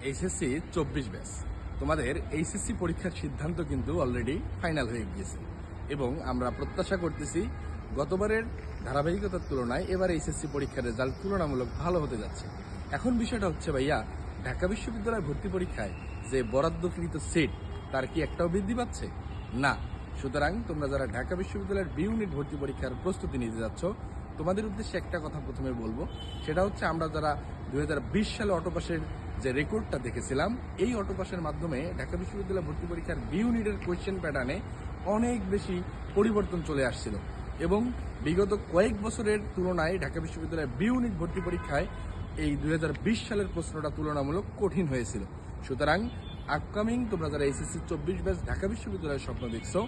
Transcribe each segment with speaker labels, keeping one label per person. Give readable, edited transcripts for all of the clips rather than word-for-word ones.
Speaker 1: HSC 24 batch তোমাদের HSC পরীক্ষার সিদ্ধান্ত কিন্তু অলরেডি ফাইনাল হয়ে গিয়েছে এবং আমরা প্রত্যাশা করতেছি গতবারের ধারাবাহিকতার তুলনায় এবার এইচএসসি পরীক্ষার রেজাল্ট তুলনামূলক ভালো হতে যাচ্ছে। এখন বিষয়টা হচ্ছে ভাইয়া, ঢাকা বিশ্ববিদ্যালয় ভর্তি পরীক্ষায় যে বরাদ্দকৃত সিট তার কি একটাও বৃদ্ধি পাচ্ছে না। সুতরাং তোমরা যারা ঢাকা বিশ্ববিদ্যালয়ের বি ইউনিট ভর্তি পরীক্ষার প্রস্তুতি নিতে যাচ্ছ, তোমাদের উদ্দেশ্যে একটা কথা প্রথমে বলবো, সেটা হচ্ছে আমরা যারা 2020 সালে অটোপাসের যে রেকর্ডটা দেখেছিলাম, এই অটোপাসের মাধ্যমে ঢাকা বিশ্ববিদ্যালয় ভর্তি পরীক্ষার বি ইউনিটের কোয়েশ্চেন প্যাটার্নে অনেক বেশি পরিবর্তন চলে আসছিল এবং বিগত কয়েক বছরের তুলনায় ঢাকা বিশ্ববিদ্যালয়ের বি ইউনিট ভর্তি পরীক্ষায় এই 2020 সালের প্রশ্নটা তুলনামূলক কঠিন হয়েছিল। সুতরাং আপকামিং তোমরা যারা এইচএসসি 24 ব্যাচ ঢাকা বিশ্ববিদ্যালয়ের স্বপ্ন দেখছো,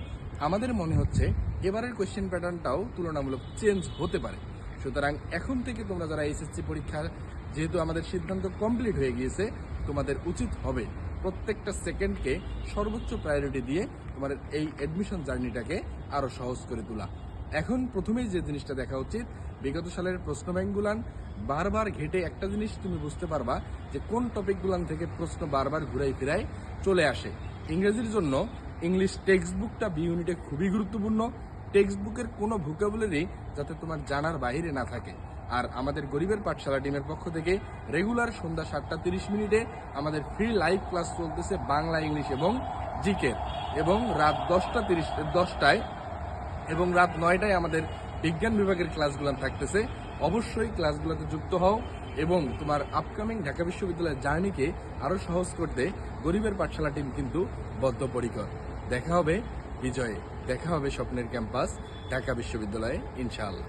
Speaker 1: আমাদের মনে হচ্ছে এবারের কোয়েশ্চেন প্যাটার্নটাও তুলনামূলক চেঞ্জ হতে পারে। সুতরাং এখন থেকে তোমরা যারা এইচএসসি পরীক্ষার, যেহেতু আমাদের সিদ্ধান্ত কমপ্লিট হয়ে গিয়েছে, তোমাদের উচিত হবে প্রত্যেকটা সেকেন্ডকে সর্বোচ্চ প্রায়োরিটি দিয়ে তোমাদের এই অ্যাডমিশন জার্নিটাকে আরো সহজ করে তোলা। এখন প্রথমেই যে জিনিসটা দেখা উচিত, বিগত সালের প্রশ্ন ব্যাংকগুলান বারবার ঘেটে একটা জিনিস তুমি বুঝতে পারবা যে কোন টপিকগুলান থেকে প্রশ্ন বারবার ঘুরাই ফিরাই চলে আসে। ইংরেজির জন্য ইংলিশ টেক্সট বুকটা বি ইউনিটে খুবই গুরুত্বপূর্ণ। টেক্সট বুকের কোনো ভোকাবুলারি যাতে তোমার জানার বাইরে না থাকে। আর আমাদের গরিবের পাঠশালা টিমের পক্ষ থেকে রেগুলার সন্ধ্যা 7:30 আমাদের ফ্রি লাইভ ক্লাস চলতেছে বাংলা, ইংলিশ এবং জিকে, এবং রাত 10টায় এবং রাত 9টায় আমাদের বিজ্ঞান বিভাগের ক্লাসগুলো থাকতেছে। অবশ্যই ক্লাসগুলোতে যুক্ত হও এবং তোমার আপকামিং ঢাকা বিশ্ববিদ্যালয়ের জার্নিকে আরো সহজ করতে গরিবের পাঠশালা টিম কিন্তু বদ্ধপরিকর। দেখা হবে বিজয়ে, দেখা হবে স্বপ্নের ক্যাম্পাস ঢাকা বিশ্ববিদ্যালয়ে, ইনশাআল্লাহ।